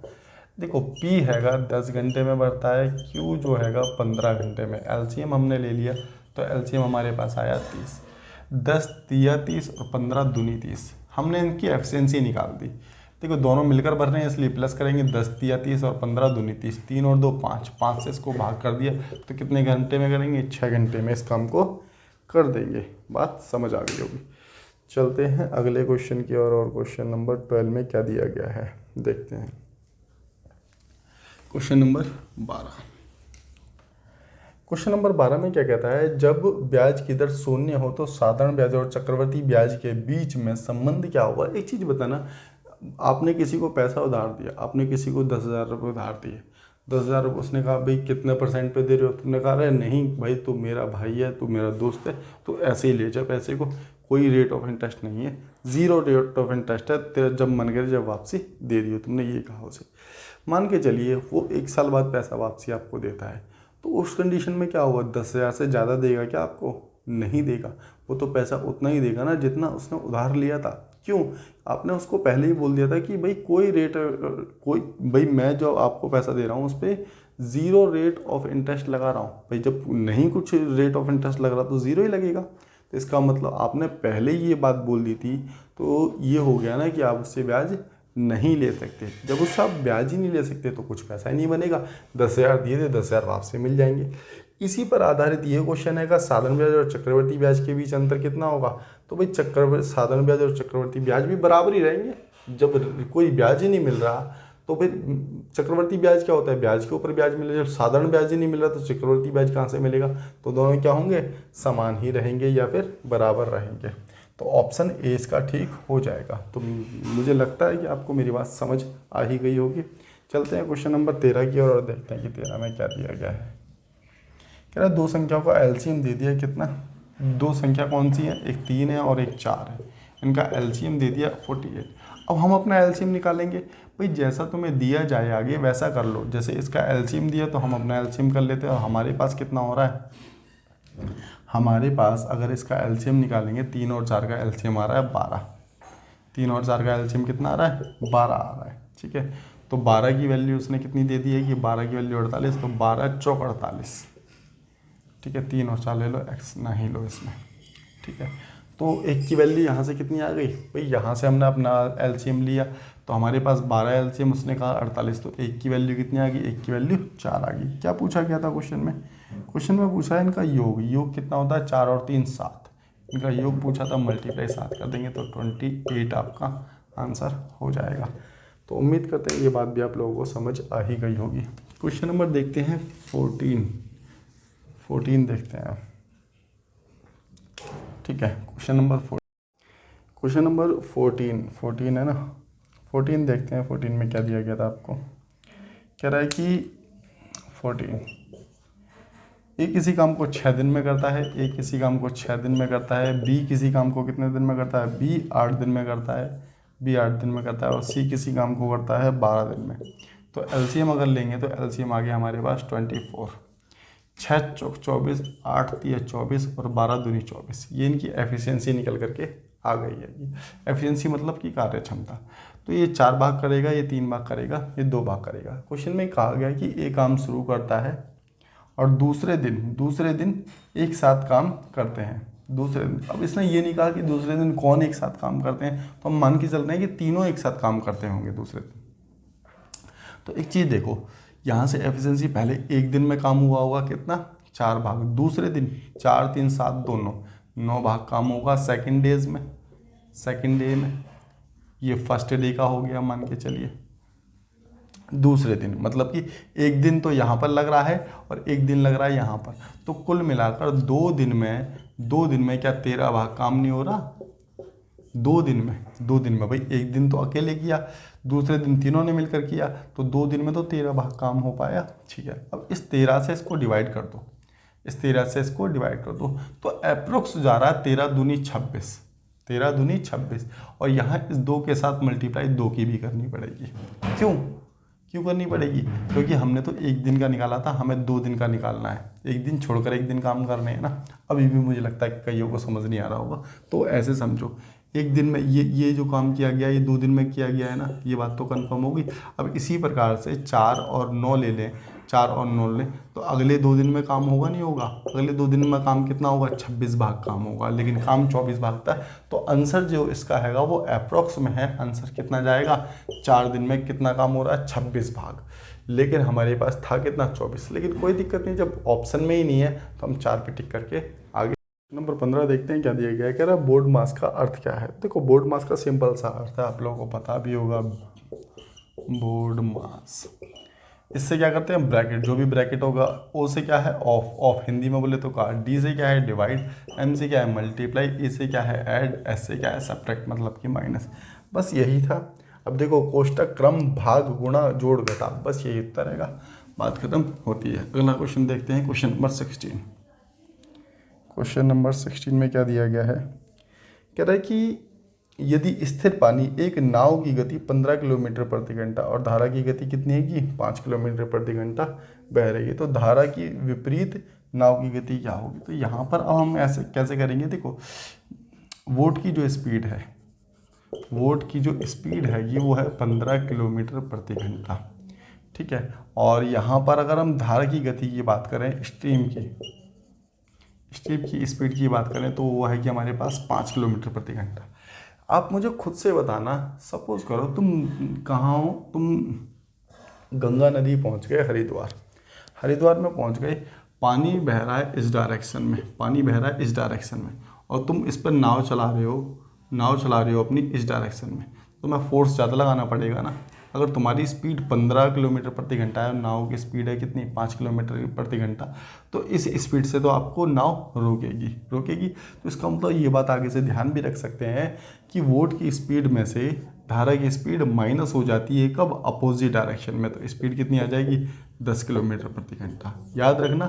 देखो पी हैगा 10 घंटे में भरता है, क्यू जो हैगा 15 घंटे में। एलसीएम हमने ले लिया तो एलसीएम हमारे पास आया 30। 10 दिया 30 और 15 दूनी 30। हमने इनकी एफिशिएंसी निकाल दी। देखो दोनों मिलकर भर रहे हैं इसलिए प्लस करेंगे। 10 दिया 30 और 15 दूनी 30, 3 और 2 5, 5 से इसको भाग कर दिया तो कितने घंटे में करेंगे, 6 घंटे में इस काम को कर देंगे। बात समझ आ गई होगी। चलते हैं अगले क्वेश्चन की और क्वेश्चन नंबर 12 में क्या दिया गया है देखते हैं। Question number 12। क्वेश्चन नंबर 12 में क्या कहता है, जब ब्याज की दर शून्य हो तो साधारण ब्याज और चक्रवर्ती ब्याज के बीच में संबंध क्या होगा। एक चीज़ बताना, आपने किसी को पैसा उधार दिया, आपने किसी को 10,000 रुपये उधार दिए। 10,000 रुपये, उसने कहा भाई कितने % पे दे रहे हो। तुमने कहा अरे नहीं भाई तू मेरा भाई है, तू मेरा दोस्त है, तो ऐसे ही ले जा पैसे को, कोई रेट ऑफ इंटरेस्ट नहीं है, 0 रेट ऑफ इंटरेस्ट है, तेरा जब मन करे जब वापसी दे दियो। तुमने ये कहा उसे, मान के चलिए वो 1 साल बाद पैसा वापसी आपको देता है। तो उस कंडीशन में क्या होगा, 10,000 से ज़्यादा देगा क्या आपको, नहीं देगा। वो तो पैसा उतना ही देगा ना जितना उसने उधार लिया था। क्यों, आपने उसको पहले ही बोल दिया था कि भाई भाई मैं जो आपको पैसा दे रहा हूँ उस पर 0 रेट ऑफ इंटरेस्ट लगा रहा हूँ। भाई जब नहीं कुछ रेट ऑफ इंटरेस्ट लग रहा तो 0 ही लगेगा। तो इसका मतलब आपने पहले ही ये बात बोल दी थी, तो ये हो गया ना कि आप उससे ब्याज नहीं ले सकते। जब उससे आप ब्याज ही नहीं ले सकते तो कुछ पैसा ही नहीं बनेगा। 10,000 दिए थे, 10,000 वापसी मिल जाएंगे। इसी पर आधारित ये क्वेश्चन है का साधारण ब्याज और चक्रवर्ती ब्याज के बीच अंतर कितना होगा। तो भाई साधारण ब्याज और चक्रवर्ती ब्याज भी बराबर ही रहेंगे। जब कोई ब्याज ही नहीं मिल रहा तो फिर चक्रवर्ती ब्याज क्या होता है, ब्याज के ऊपर ब्याज मिलेगा। जब साधारण ब्याज ही नहीं मिल रहा तो चक्रवर्ती ब्याज कहाँ से मिलेगा। तो दोनों क्या होंगे, समान ही रहेंगे या फिर बराबर रहेंगे। तो ऑप्शन ए इसका ठीक हो जाएगा। तो मुझे लगता है कि आपको मेरी बात समझ आ ही गई होगी। चलते हैं क्वेश्चन नंबर 13 की और देखते हैं कि 13 में क्या दिया गया है। कह रहा है दो संख्याओं का एलसीएम दे दिया कितना, दो संख्या कौन सी है, एक 3 है और एक 4 है। इनका एलसीएम दे दिया 48। अब हम अपना एलसीएम निकालेंगे। भाई जैसा तुम्हें दिया जाए आगे वैसा कर लो। जैसे इसका एलसीएम दिया तो हम अपना एलसीएम कर लेते हैं। और हमारे पास कितना हो रहा है, हमारे पास अगर इसका एलसीएम निकालेंगे 3 और 4 का एलसीएम आ रहा है 12। 3 और 4 का एलसीएम कितना आ रहा है, 12 आ रहा है। ठीक है, तो 12 की वैल्यू उसने कितनी दे दी है कि 12 की वैल्यू 48। तो 12 चौक 48। ठीक है, 3 और 4 ले लो, एक्स ना ही लो इसमें। ठीक है, तो एक की वैल्यू यहाँ से कितनी आ गई, भाई यहाँ से हमने अपना एलसीएम लिया तो हमारे पास 12 एलसीएम, उसने कहा 48। तो एक की वैल्यू कितनी आ गई, एक की वैल्यू 4 आ गई। क्या पूछा गया था क्वेश्चन में, क्वेश्चन में पूछा है इनका योग कितना होता है, 4 और 3 7। इनका योग पूछा था, मल्टीप्लाई 7 कर देंगे तो 28 आपका आंसर हो जाएगा। तो उम्मीद करते हैं ये बात भी आप लोगों को समझ आ ही गई होगी। क्वेश्चन नंबर देखते हैं 14 देखते हैं। ठीक है, क्वेश्चन नंबर 14 है ना। 14 देखते हैं 14 में क्या दिया गया था आपको। कह रहा है कि 14 ए किसी काम को 6 दिन में करता है, ए किसी काम को 6 दिन में करता है, बी किसी काम को कितने दिन में करता है, बी 8 दिन में करता है, बी 8 दिन में करता है, और सी किसी काम को करता है 12 दिन में। तो एलसीएम अगर लेंगे तो एलसीएम आ गया हमारे पास 24। 6 चौक 24, 8 तिया 24 और 12 दूनी 24। ये इनकी एफिशिएंसी निकल करके आ गई है। ये एफिशिएंसी मतलब कि कार्य क्षमता। तो ये 4 भाग करेगा, ये 3 भाग करेगा, ये 2 भाग करेगा। क्वेश्चन में कहा गया कि ए काम शुरू करता है और दूसरे दिन एक साथ काम करते हैं। दूसरे दिन, अब इसने ये नहीं कहा कि दूसरे दिन कौन एक साथ काम करते हैं, तो हम मान के चलते हैं कि तीनों एक साथ काम करते होंगे दूसरे दिन। तो एक चीज़ देखो, यहाँ से एफिशिएंसी पहले एक दिन में काम हुआ होगा कितना, 4 भाग, दूसरे दिन 4 3 7 2 9, 9 भाग काम होगा सेकंड डेज में, सेकंड डे में। ये फर्स्ट डे का हो गया मान के चलिए। दूसरे दिन मतलब कि एक दिन तो यहाँ पर लग रहा है और एक दिन लग रहा है यहाँ पर, तो कुल मिलाकर 2 दिन में क्या 13 भाग काम नहीं हो रहा? 2 दिन में भाई, एक दिन तो अकेले किया, दूसरे दिन तीनों ने मिलकर किया, तो 2 दिन में तो 13 भाग काम हो पाया। ठीक है, अब इस 13 से इसको डिवाइड कर दो, इस 13 से इसको डिवाइड कर दो, तो अप्रोक्स जा रहा है 13 दूनी 26, 13 दूनी 26। और यहाँ इस 2 के साथ मल्टीप्लाई 2 की भी करनी पड़ेगी। क्यों करनी पड़ेगी? क्योंकि हमने तो एक दिन का निकाला था, हमें 2 दिन का निकालना है, एक दिन छोड़कर एक दिन काम करने हैं ना। अभी भी मुझे लगता है कि कईयों को समझ नहीं आ रहा होगा, तो ऐसे समझो एक दिन में ये जो काम किया गया ये 2 दिन में किया गया है ना, ये बात तो कंफर्म होगी। अब इसी प्रकार से 4 और 9 ले लें, 4 और 9 लें, तो अगले 2 दिन में काम होगा नहीं होगा? अगले 2 दिन में काम कितना होगा? 26 भाग काम होगा, लेकिन काम 24 भाग था। तो आंसर जो इसका हैगा वो अप्रॉक्स में है। आंसर कितना जाएगा? 4 दिन में कितना काम हो रहा है? 26 भाग। लेकिन हमारे पास था कितना? 24। लेकिन कोई दिक्कत नहीं, जब ऑप्शन में ही नहीं है तो हम 4 पे टिक करके आगे। नंबर 15 देखते हैं क्या दिया गया है। कह रहा है बोर्ड मास का अर्थ क्या है। देखो बोर्ड मास का सिंपल सा अर्थ है, आप लोगों को पता भी होगा। बोर्ड मास, इससे क्या करते हैं? ब्रैकेट, जो भी ब्रैकेट होगा ओ से क्या है? ऑफ हिंदी में बोले तो का, डी से क्या है? डिवाइड, एम से क्या है? मल्टीप्लाई, ए से क्या है? ऐड, एस से क्या है? सब्ट्रैक्ट मतलब कि माइनस। बस यही था। अब देखो कोष्टक, क्रम, भाग, गुणा, जोड़, घटा, बस यही उत्तर रहेगा, बात खत्म होती है। अगला क्वेश्चन देखते हैं, क्वेश्चन नंबर 16। क्वेश्चन नंबर 16 में क्या दिया गया है? कह रहा है कि यदि स्थिर पानी एक नाव की गति 15 किलोमीटर प्रति घंटा और धारा की गति कितनी है कि 5 किलोमीटर प्रति घंटा बह रही है, तो धारा की विपरीत नाव की गति क्या होगी? तो यहाँ पर अब हम ऐसे कैसे करेंगे? देखो वोट की जो स्पीड है, वोट की जो स्पीड है ये वो है 15 किलोमीटर प्रति घंटा। ठीक है, और यहाँ पर अगर हम धारा की गति की बात करें, स्ट्रीम की स्पीड की बात करें, तो वो है कि हमारे पास 5 किलोमीटर प्रति घंटा। आप मुझे खुद से बताना, सपोज करो तुम कहाँ हो, तुम गंगा नदी पहुँच गए, हरिद्वार में पहुँच गए, पानी बह रहा है इस डायरेक्शन में, और तुम इस पर नाव चला रहे हो अपनी इस डायरेक्शन में, तो मैं फोर्स ज़्यादा लगाना पड़ेगा ना। अगर तुम्हारी स्पीड 15 किलोमीटर प्रति घंटा है, नाव की स्पीड है कितनी? 5 किलोमीटर प्रति घंटा, तो इस स्पीड से तो आपको नाव रोकेगी। तो इसका मतलब ये बात आगे से ध्यान भी रख सकते हैं कि वोट की स्पीड में से धारा की स्पीड माइनस हो जाती है कब? अपोजिट डायरेक्शन में। तो स्पीड कितनी आ जाएगी? 10 किलोमीटर प्रति घंटा। याद रखना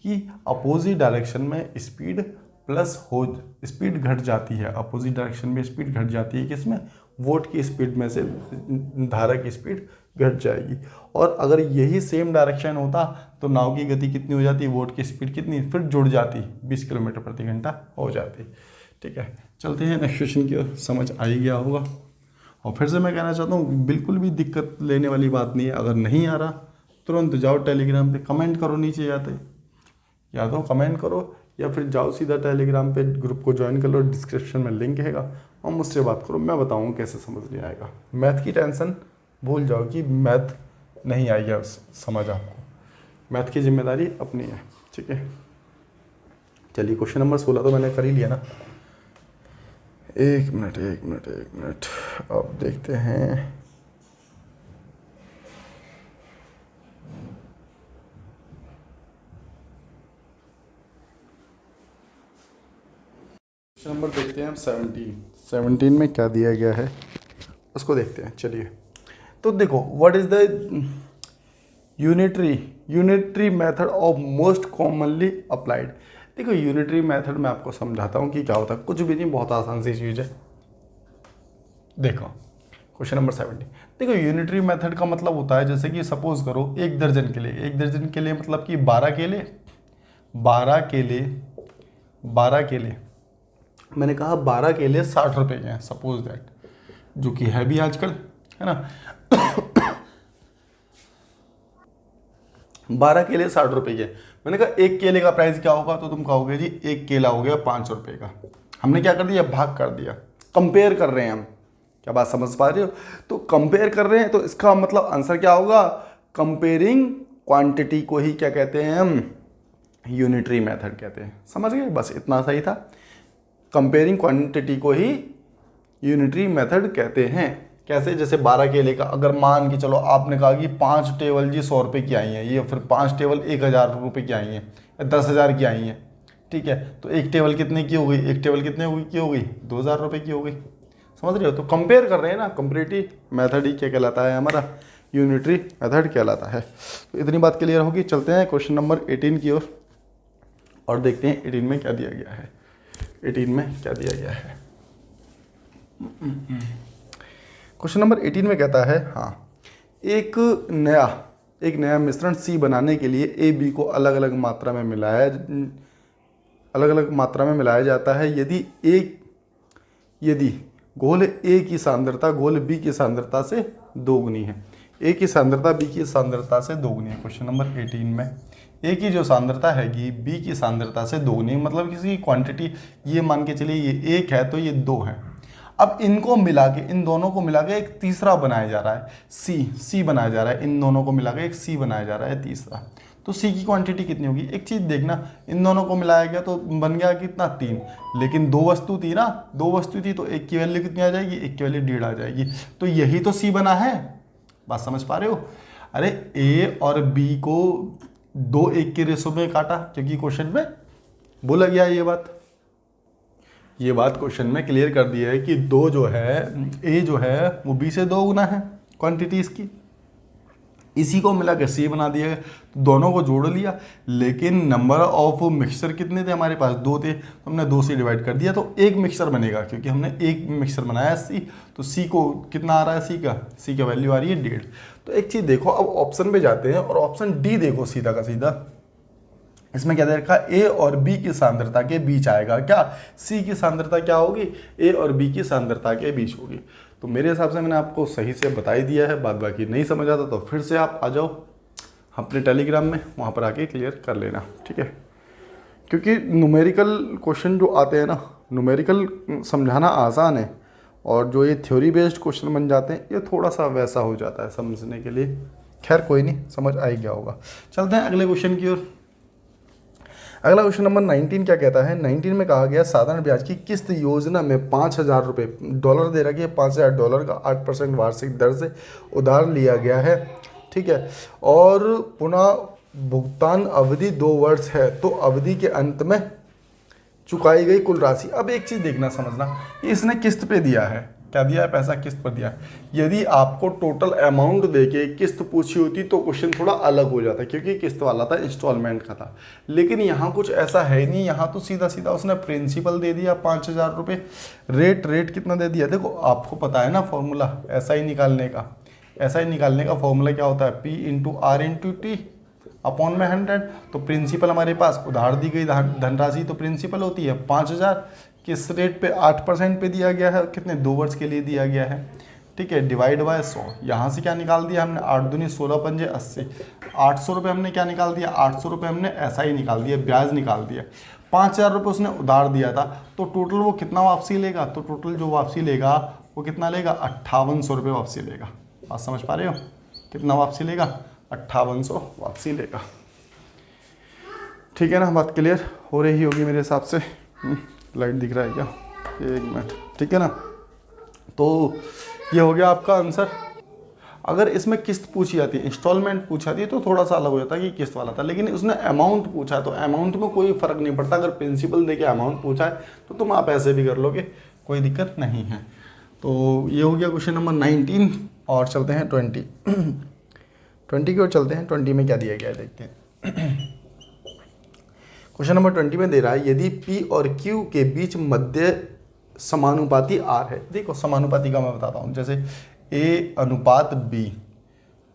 कि अपोजिट डायरेक्शन में स्पीड घट जाती है, अपोजिट डायरेक्शन में स्पीड घट जाती है, किसमें? वोट की स्पीड में से धारा की स्पीड घट जाएगी। और अगर यही सेम डायरेक्शन होता तो नाव की गति कितनी हो जाती? वोट की स्पीड कितनी फिर जुड़ जाती? 20 किलोमीटर प्रति घंटा हो जाती। ठीक है, चलते हैं नेक्स्ट क्वेश्चन की ओर। समझ आ ही गया होगा। और फिर से मैं कहना चाहता हूँ, बिल्कुल भी दिक्कत लेने वाली बात नहीं है। अगर नहीं आ रहा तुरंत जाओ टेलीग्राम पे, कमेंट करो नीचे जाते, या तो कमेंट करो या फिर जाओ सीधा टेलीग्राम पे, ग्रुप को ज्वाइन कर लो, डिस्क्रिप्शन में लिंक हैगा, और मुझसे बात करो, मैं बताऊँगा कैसे समझ नहीं आएगा। मैथ की टेंशन भूल जाओ कि मैथ नहीं आएगा समझ आपको, मैथ की जिम्मेदारी अपनी है। ठीक है, चलिए क्वेश्चन नंबर 16 तो मैंने कर ही लिया ना। एक मिनट अब देखते हैं। क्वेश्चन नंबर देखते हैं हम 17 में क्या दिया गया है उसको देखते हैं। चलिए, तो देखो what is the unitary method of most commonly applied. देखो यूनिटरी मेथड मैं आपको समझाता हूँ कि क्या होता है। कुछ भी नहीं, बहुत आसान सी चीज़ है। देखो क्वेश्चन नंबर 17, देखो यूनिटरी मेथड का मतलब होता है, जैसे कि सपोज करो एक दर्जन के लिए मतलब कि 12 केले मैंने कहा 12 केले 60 रुपए के हैं, सपोज दैट, जो कि है भी आजकल, है ना। 12 केले 60 रुपए के। मैंने कहा एक केले का प्राइस क्या होगा, तो तुम कहोगे जी एक केला हो गया 5 रुपए का। हमने क्या कर दिया? भाग कर दिया। कंपेयर कर रहे हैं हम, क्या बात समझ पा रहे हो? तो कंपेयर कर रहे हैं, तो इसका मतलब आंसर क्या होगा? कंपेयरिंग क्वांटिटी को ही क्या कहते हैं हम? यूनिटरी मेथड कहते हैं। समझ गए, बस इतना सही था। कंपेयरिंग क्वांटिटी को ही यूनिटरी मेथड कहते हैं। कैसे, जैसे 12 केले का, अगर मान के चलो आपने कहा कि 5 टेबल जी 100 रुपये की आई हैं, ये फिर 5 टेबल 1000 रुपये की आई हैं या 10,000 की आई हैं, ठीक है, तो एक टेबल कितने की हो गई, एक टेबल कितने की हो गई, 2000 रुपये की हो गई। समझ रहे हो, तो कंपेयर कर रहे हैं ना, कंपेरेटिव मेथड ही क्या कहलाता है, हमारा यूनिटरी मेथड कहलाता है। तो इतनी बात क्लियर होगी। चलते हैं क्वेश्चन नंबर 18 की ओर और देखते हैं 18 में क्या दिया गया है। 18 में क्या दिया गया है, क्वेश्चन नंबर 18 में कहता है, हाँ, एक नया मिश्रण सी बनाने के लिए ए बी को अलग अलग मात्रा में मिलाया जाता है। यदि घोल ए की सांद्रता घोल बी की सांद्रता से दोगुनी है। ए की सांद्रता बी की सांद्रता से दोगुनी है। क्वेश्चन नंबर 18 में ए की जो सांद्रता हैगी बी की सांद्रता से दोगुनी है, मतलब किसी की क्वांटिटी, ये मान के चलिए ये 1 है तो ये 2 है। अब इनको मिला के, इन दोनों को मिला के एक तीसरा बनाया जा रहा है, सी बनाया जा रहा है, इन दोनों को मिला के एक सी बनाया जा रहा है तीसरा। तो सी की क्वांटिटी कितनी होगी, एक चीज़ देखना, इन दोनों को मिलाया गया तो बन गया कितना 3, लेकिन 2 वस्तु थी ना, 2 वस्तु थी तो एक की वैल्यू कितनी आ जाएगी, एक की वैल्यू 1.5 आ जाएगी। तो यही तो सी बना है, बात समझ पा रहे हो। अरे ए और बी को 2:1 के रेशो में काटा, क्योंकि क्वेश्चन में बोला गया ये बात क्वेश्चन में क्लियर कर दिया है कि 2 जो है, ए जो है वो बी से 2 गुना है क्वांटिटी इसकी। इसी को मिला के सी बना दिया, तो दोनों को जोड़ लिया, लेकिन नंबर ऑफ मिक्सचर कितने थे हमारे पास, 2 थे, तो हमने 2 से डिवाइड कर दिया, तो एक मिक्सचर बनेगा, क्योंकि हमने एक मिक्सचर बनाया सी। तो सी को कितना आ रहा है, सी का वैल्यू आ रही है 1.5। तो एक चीज़ देखो, अब ऑप्शन पे जाते हैं और ऑप्शन डी देखो, सीधा का सीधा इसमें क्या दे रखा है, ए और बी की सांद्रता के बीच आएगा क्या, सी की सांद्रता क्या होगी, ए और बी की सांद्रता के बीच होगी। तो मेरे हिसाब से मैंने आपको सही से बता ही दिया है, बात बाकी नहीं समझ आता तो फिर से आप आ जाओ अपने टेलीग्राम में, वहाँ पर आके क्लियर कर लेना, ठीक है। क्योंकि न्यूमेरिकल क्वेश्चन जो आते हैं ना, न्यूमेरिकल समझाना आसान है, और जो ये थ्योरी बेस्ड क्वेश्चन बन जाते हैं ये थोड़ा सा वैसा हो जाता है समझने के लिए। खैर कोई नहीं, समझ आ ही गया होगा। चलते हैं अगले क्वेश्चन की ओर। अगला क्वेश्चन नंबर 19 क्या कहता है, 19 में कहा गया साधारण ब्याज की किस्त योजना में 5,000 रुपये डॉलर दे रखी है, $5,000 का 8% वार्षिक दर से उधार लिया गया है, ठीक है, और पुनः भुगतान अवधि 2 वर्ष है, तो अवधि के अंत में चुकाई गई कुल राशि। अब एक चीज़ देखना समझना, इसने किस्त पे दिया है, क्या दिया है, पैसा किस्त पर दिया है। यदि आपको टोटल अमाउंट देके किस्त पूछी होती तो क्वेश्चन थोड़ा अलग हो जाता, क्योंकि किस्त वाला था, इंस्टॉलमेंट का था। लेकिन यहाँ कुछ ऐसा है नहीं, यहाँ तो सीधा सीधा उसने प्रिंसिपल दे दिया 5,000 रुपये। रेट कितना दे दिया, देखो आपको पता है ना फॉर्मूला, ऐसा ही निकालने का फॉर्मूला क्या होता है, P × R × T अपॉन में 100। तो प्रिंसिपल हमारे पास उधार दी गई धनराशि तो प्रिंसिपल होती है 5,000, किस रेट पे 8% पे दिया गया है, कितने 2 वर्ष के लिए दिया गया है, ठीक है, डिवाइड बाय 100। यहाँ से क्या निकाल दिया हमने, 8 दूनी 16 पंजे 80, 800 रुपये हमने क्या निकाल दिया, 800 रुपये हमने ऐसा ही निकाल दिया, ब्याज निकाल दिया। 5,000 रुपये उसने उधार दिया था, तो टोटल वो कितना वापसी लेगा, तो टोटल जो वापसी लेगा वो कितना लेगा, 5800 रुपये वापसी लेगा। बात समझ पा रहे हो, कितना वापसी लेगा, 5800 वापसी लेगा, ठीक है ना। बात क्लियर हो रही होगी मेरे हिसाब से। लाइट दिख रहा है क्या, 1 मिनट, ठीक है ना। तो ये हो गया आपका आंसर। अगर इसमें किस्त पूछी जाती है, इंस्टॉलमेंट पूछा जाती है तो थोड़ा सा अलग हो जाता है कि किस्त वाला था, लेकिन उसने अमाउंट पूछा है तो अमाउंट में कोई फ़र्क नहीं पड़ता। अगर प्रिंसिपल देके अमाउंट पूछा है तो तुम आप ऐसे भी कर लोगे, कोई दिक्कत नहीं है। तो ये हो गया क्वेश्चन नंबर 19 और चलते हैं 20 की ओर चलते हैं। 20 में क्या दिया गया है देखते हैं। क्वेश्चन नंबर 20 में दे रहा है, यदि P और Q के बीच मध्य समानुपाती R है। देखो समानुपाती का मैं बताता हूँ, जैसे A अनुपात B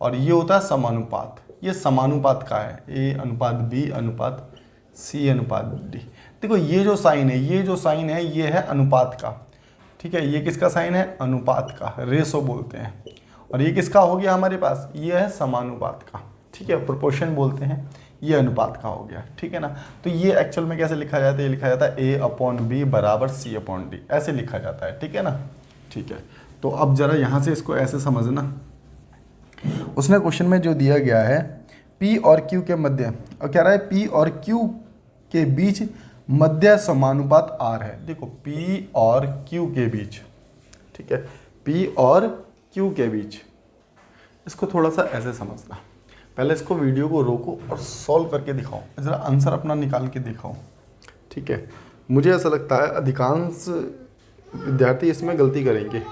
और ये होता है समानुपात, ये समानुपात का है, A अनुपात B अनुपात C अनुपात D। देखो ये जो साइन है ये है अनुपात का, ठीक है, ये किसका साइन है, अनुपात का, रेशो बोलते हैं। और ये किसका हो गया हमारे पास, ये है समानुपात का, ठीक है, प्रोपोर्शन बोलते हैं, ये अनुपात का हो गया, ठीक है ना। तो ये एक्चुअल में कैसे लिखा जाता है, ये लिखा जाता है A/B बराबर C/D, ऐसे लिखा जाता है, ठीक है ना, ठीक है। तो अब जरा यहाँ से इसको ऐसे समझना, उसने क्वेश्चन में जो दिया गया है P और Q के मध्य, और कह रहा है P और Q के बीच मध्य समानुपात R है। देखो P और Q के बीच, ठीक है, P और Q के बीच, इसको थोड़ा सा ऐसे समझना। पहले इसको वीडियो को रोको और सॉल्व करके दिखाओ, ज़रा आंसर अपना निकाल के दिखाओ, ठीक है। मुझे ऐसा लगता है अधिकांश विद्यार्थी इसमें गलती करेंगे,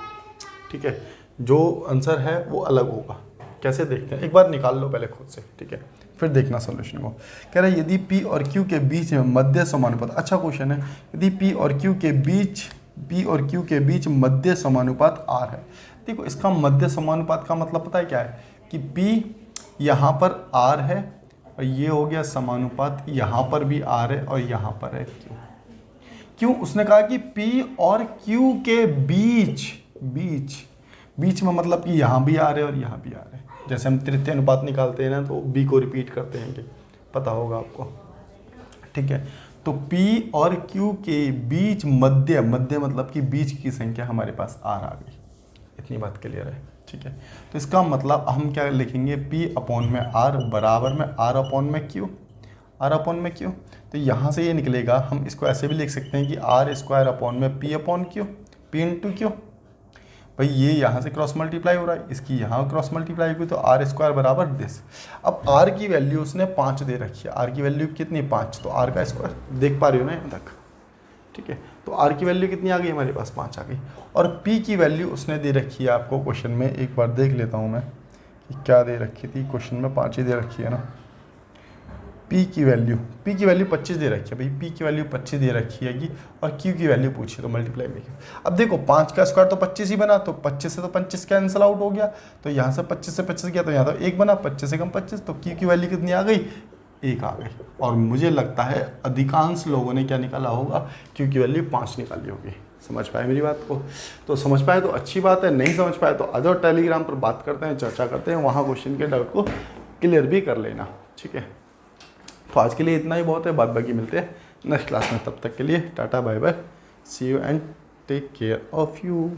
ठीक है। जो आंसर है वो अलग होगा। कैसे देखते हैं, एक बार निकाल लो पहले खुद से, ठीक है, फिर देखना सॉल्यूशन को। कह रहा है यदि P और Q के बीच में मध्य समानुपात, अच्छा क्वेश्चन है, यदि P और Q के बीच मध्य समानुपात R है। देखो इसका मध्य समानुपात का मतलब पता है क्या है कि P यहाँ पर R है और ये हो गया समानुपात, यहाँ पर भी R है और यहाँ पर है Q। क्यों? उसने कहा कि P और Q के बीच में मतलब कि यहाँ भी R है और यहाँ भी R है। जैसे हम तृतीय अनुपात निकालते हैं ना, तो B को रिपीट करते हैं, कि पता होगा आपको, ठीक है। तो P और Q के बीच मध्य मतलब कि बीच की संख्या हमारे पास R आ गई। इतनी बात क्लियर है, ठीक है। तो इसका मतलब हम क्या लिखेंगे, P अपॉन में R बराबर में R अपॉन में Q। तो यहाँ से ये निकलेगा, हम इसको ऐसे भी लिख सकते हैं कि R स्क्वायर अपॉन में P upon Q, P into Q। भाई ये यहाँ से क्रॉस मल्टीप्लाई हो रहा है, इसकी यहाँ क्रॉस मल्टीप्लाई हुई, तो R स्क्वायर बराबर दिस। अब R की वैल्यू उसने 5 दे रखी है, R की वैल्यू कितनी, 5, तो R का स्क्वायर देख पा रही हो ना यहाँ तक, ठीक है। तो R की वैल्यू कितनी आ गई हमारे पास, 5 आ गई। और P की वैल्यू उसने दे रखी है आपको क्वेश्चन में, एक बार देख लेता हूँ मैं कि क्या दे रखी थी क्वेश्चन में, 5 ही दे रखी है ना। P की वैल्यू 25 दे रखी है भाई, P की वैल्यू 25 दे रखी है, और Q की वैल्यू पूछी तो मल्टीप्लाई में। अब देखो 5 का स्क्वायर तो 25 ही बना, तो 25 से तो 25 कैंसिल आउट हो गया, तो यहाँ से 25 से 25 गया, तो यहाँ तो 1 बना, 25 से कम 25, तो Q की वैल्यू कितनी आ गई, 1 आ गई। और मुझे लगता है अधिकांश लोगों ने क्या निकाला होगा, Q की वैल्यू 5 निकाली होगी। समझ पाए मेरी बात को? तो समझ पाए तो अच्छी बात है, नहीं समझ पाए तो आ जाओ टेलीग्राम पर बात करते हैं, चर्चा करते हैं, वहाँ क्वेश्चन के डाउट को क्लियर भी कर लेना, ठीक है। तो आज के लिए इतना ही बहुत है, बाद बाकी मिलते हैं नेक्स्ट क्लास में। तब तक के लिए tata bye bye, see you and take care of you.